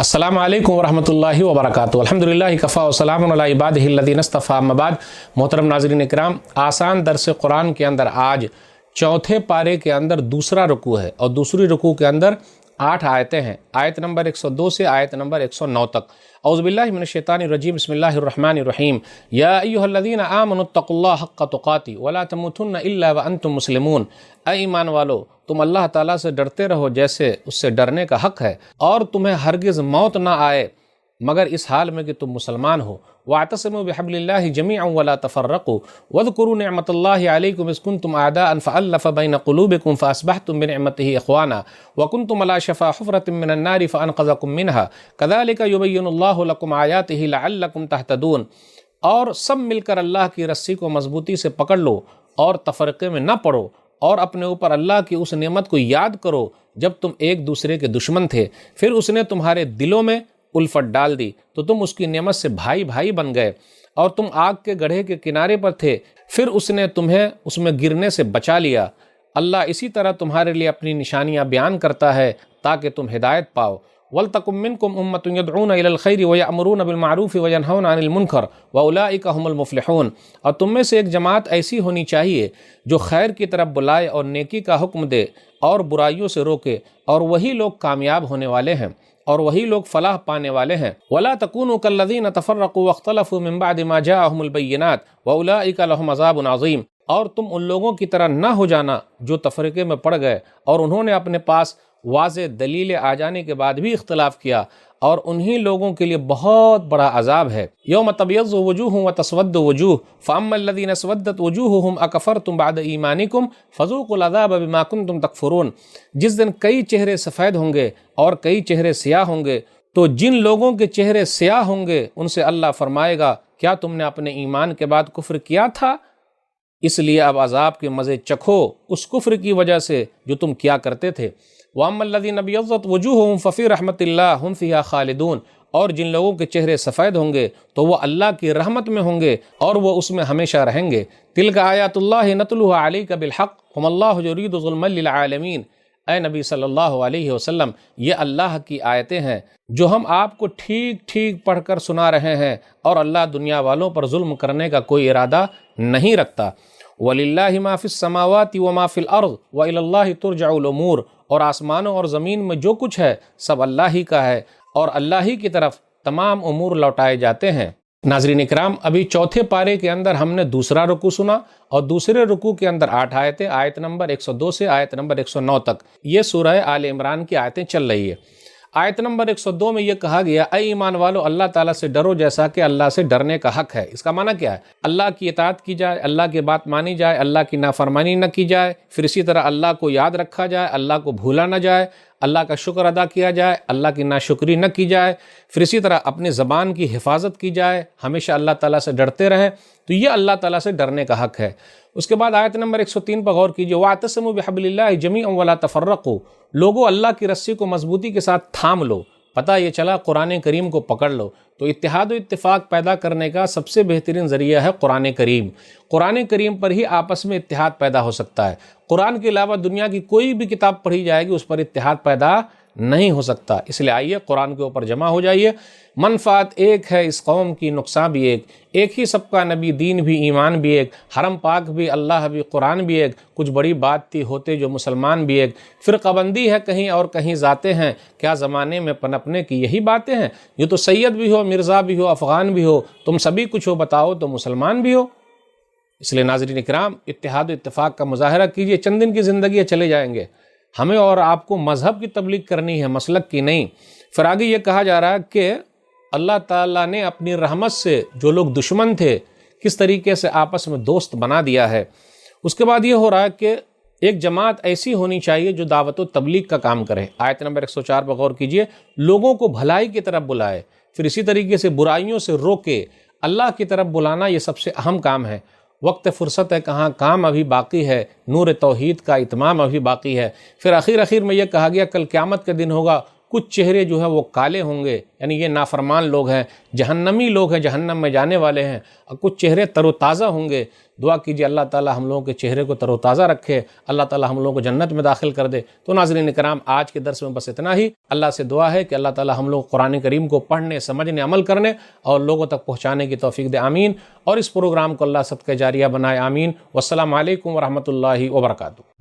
अस्सलामु अलैकुम वरहमतुल्लाहि वबरकातुहू। अल्हम्दुलिल्लाहि कफ़ा व सलामुन अला इबादिहि अल्लज़ीना इस्तफ़ा। अम्मा बाद, मोहतरम नाज़रीन इकराम, आसान दर्स कुरान के अंदर आज चौथे पारे के अंदर दूसरा रुकू है और दूसरी रुकू के अंदर 8 आयतें हैं। आयत नंबर 102 से आयत नंबर 109 तक। औज़ु बिल्लाहि मिनश्शैतानिर्रजीम, बिस्मिल्लाहिर रहमानिर रहीम। या अय्युहल्लज़ीना आमनुत्तक़ुल्लाह हक़्क़ तुक़ातिह वला तमूतुन्ना इल्ला व अंतुम मुस्लिमून। ऐ ईमान वालो, तुम अल्लाह ताला से डरते रहो जैसे उससे डरने का हक़ है, और तुम्हें हरगिज़ मौत ना आए मगर इस हाल में कि तुम मुसलमान हो। वातसिमू बिहब्लिल्लाहि जमीअन वला तफर्रक़ू वज़कुरू निअमतल्लाहि अलैकुम इज़ कुंतुम अअदाअन फ़अल्लफ़ बैन क़ुलूबिकुम फ़अस्बहतुम बिनिअमतिही इख़वाना व कुंतुम अला शफ़ा हुफ़रतिन मिनन नारि फ़अनक़ज़कुम मिनहा कज़ालिका युबय्यिनुल्लाहु लकुम आयातिही लअल्लकुम तहतदून। और सब मिलकर अल्लाह की रस्सी को मजबूती से पकड़ लो और तफ़रीक़े में न पड़ो, और अपने ऊपर अल्लाह की उस नेमत को याद करो जब तुम एक दूसरे के दुश्मन थे, फिर उसने तुम्हारे दिलों में उल्फत डाल दी तो तुम उसकी नेमत से भाई भाई बन गए, और तुम आग के गड्ढे के किनारे पर थे, फिर उसने तुम्हें उसमें गिरने से बचा लिया। अल्लाह इसी तरह तुम्हारे लिए अपनी निशानियां बयान करता है ताकि तुम हिदायत पाओ। वलतकुम मिनकुम उम्मतुन यदऊना इलल खैरि व यअमुरूना बिल मारूफि व यनहौना अनिल मुनकर व उलाइका हुमुल मुफ्लिहून। और तुम में से एक जमात ऐसी होनी चाहिए जो खैर की तरफ बुलाए और नेकी का हुक्म दे और बुराइयों से रोके, और वही लोग कामयाब होने वाले हैं और वही लोग फलाह पाने वाले हैं। वला तकूनु कल्लज़ीना तफ़र्रक़ू वख्तलफ़ू मिन बअदि मा जाअहुमुल बय्यिनात व उलाइका लहुम अज़ाबुन अज़ीम। और तुम उन लोगों की तरह न हो जाना जो तफरीक़े में पड़ गए और उन्होंने अपने पास वाज़े दलीलें आ जाने के बाद भी इख्तिलाफ़ किया, और उन्हीं लोगों के लिए बहुत बड़ा अज़ाब है। यौम तबयज़्ज़ु वजूहुम व तस्वद्दु वजूह फ़अम्मल लज़ीना अस्वद्दत वजूहुहुम अकफ़रतुम बअद ईमानिकुम फ़ज़ूक़ुल अज़ाब बिमा कुन्तुम तकफ़ुरून। जिस दिन कई चेहरे सफ़ेद होंगे और कई चेहरे स्याह होंगे, तो जिन लोगों के चेहरे स्याह होंगे उनसे अल्लाह फरमाएगा, क्या तुमने अपने ईमान के बाद कुफ्र किया था? इसलिए अब अज़ाब के मज़े चखो उस कुफ्र की वजह से जो तुम किया करते थे। वअम्मल्लज़ीना अबियज़्ज़त वजूहुहुम फ़फ़ी रहमतिल्लाह हुम फ़ीहा ख़ालिदून। और जिन लोगों के चेहरे सफ़ेद होंगे तो वो अल्लाह की रहमत में होंगे और वो उसमें हमेशा रहेंगे। तिल्का आयातुल्लाहि नतलुहा अलैका बिलहक़ वमल्लाहु युरीदु ज़ुल्मन लिल आलमीन। ऐ नबी सल्लल्लाहु अलैहि वसल्लम, ये अल्लाह की आयतें हैं जो हम आपको ठीक ठीक पढ़कर सुना रहे हैं, और अल्लाह दुनिया वालों पर जुल्म करने का कोई इरादा नहीं रखता। वलिल्लाहि मा फ़िस समावाति व मा फ़िल अर्ज़ व इलल्लाहि तुरजउल उमूर। और आसमानों और ज़मीन में जो कुछ है सब अल्लाह ही का है, और अल्लाह ही की तरफ तमाम उमूर लौटाए जाते हैं। नाज़रीन इकराम, अभी चौथे पारे के अंदर हमने दूसरा रुकू सुना, और दूसरे रुकू के अंदर 8 आयतें, आयत नंबर 102 से आयत नंबर 109 तक ये सूरह आल इमरान की आयतें चल रही है। आयत नंबर 102 में ये कहा गया, ऐ ईमान वालो, अल्लाह ताला से डरो जैसा कि अल्लाह से डरने का हक़ है। इसका माना क्या है? अल्लाह की इताअत की जाए, अल्लाह की बात मानी जाए, अल्लाह की नाफरमानी न की जाए, फिर इसी तरह अल्लाह को याद रखा जाए, अल्लाह को भूला न जाए, अल्लाह का शुक्र अदा किया जाए, अल्लाह की नाशुक्री न की जाए, फिर इसी तरह अपनी ज़बान की हिफाजत की जाए, हमेशा अल्लाह ताला से डरते रहें। तो ये अल्लाह ताला से डरने का हक़ है। उसके बाद आयत नंबर 103 पर गौर कीजिए, वातसिमू बिहब्लिल्लाहि जमीअन वला तफर्रक़ू। लोगों, अल्लाह की रस्सी को मजबूती के साथ थाम लो। पता ये चला कुरान करीम को पकड़ लो। तो इत्तिहाद व इत्तिफाक पैदा करने का सबसे बेहतरीन ज़रिया है कुरान करीम। कुरान करीम पर ही आपस में इत्तिहाद पैदा हो सकता है। कुरान के अलावा दुनिया की कोई भी किताब पढ़ी जाएगी उस पर इत्तिहाद पैदा नहीं हो सकता। इसलिए आइए कुरान के ऊपर जमा हो जाइए। मनफात एक है इस कौम की, नुकसान भी एक ही सबका नबी, दीन भी, ईमान भी एक, हरम पाक भी, अल्लाह भी, कुरान भी एक। कुछ बड़ी बात थी होते जो मुसलमान भी एक। फ़िरक़ाबंदी है कहीं और कहीं जाते हैं, क्या ज़माने में पनपने की यही बातें हैं? ये तो सैयद भी हो, मिर्ज़ा भी हो, अफ़गान भी हो, तुम सभी कुछ हो, बताओ तो मुसलमान भी हो। इसलिए नाज़रीन इकराम, इत्तिहाद इत्तिफ़ाक़ का मुज़ाहरा कीजिए। चंद दिन की ज़िंदगी चले जाएंगे। हमें और आपको मज़हब की तबलीग करनी है, मसलक की नहीं। फिर आगे ये कहा जा रहा है कि अल्लाह ताला ने अपनी रहमत से जो लोग दुश्मन थे किस तरीके से आपस में दोस्त बना दिया है। उसके बाद ये हो रहा है कि एक जमात ऐसी होनी चाहिए जो दावत व तबलीग का काम करे। आयत नंबर 104 पर गौर कीजिए, लोगों को भलाई की तरफ बुलाए, फिर इसी तरीके से बुराइयों से रोके, अल्लाह की तरफ बुलाना ये सबसे अहम काम है। वक्त फ़ुर्सत है कहाँ, काम अभी बाकी है, नूर तौहीद का इत्माम अभी बाकी है। फिर आखिर में यह कहा गया, कल क़यामत के दिन होगा, کچھ چہرے جو ہے وہ کالے ہوں گے، یعنی یہ نافرمان لوگ ہیں، جہنمی لوگ ہیں، جہنم میں جانے والے ہیں، اور کچھ چہرے تر و تازہ ہوں گے۔ دعا کیجیے اللہ تعالی ہم لوگوں کے چہرے کو تر و تازہ رکھے، اللہ تعالی ہم لوگوں کو جنت میں داخل کر دے۔ تو ناظرین کرام، آج کے درس میں بس اتنا ہی۔ اللہ سے دعا ہے کہ اللہ تعالی ہم لوگ قرآن کریم کو پڑھنے، سمجھنے، عمل کرنے اور لوگوں تک پہنچانے کی توفیق دے، آمین۔ اور اس پروگرام کو اللہ صدقہ جاریہ بنائے، آمین۔ والسلام علیکم ورحمۃ اللہ وبرکاتہ۔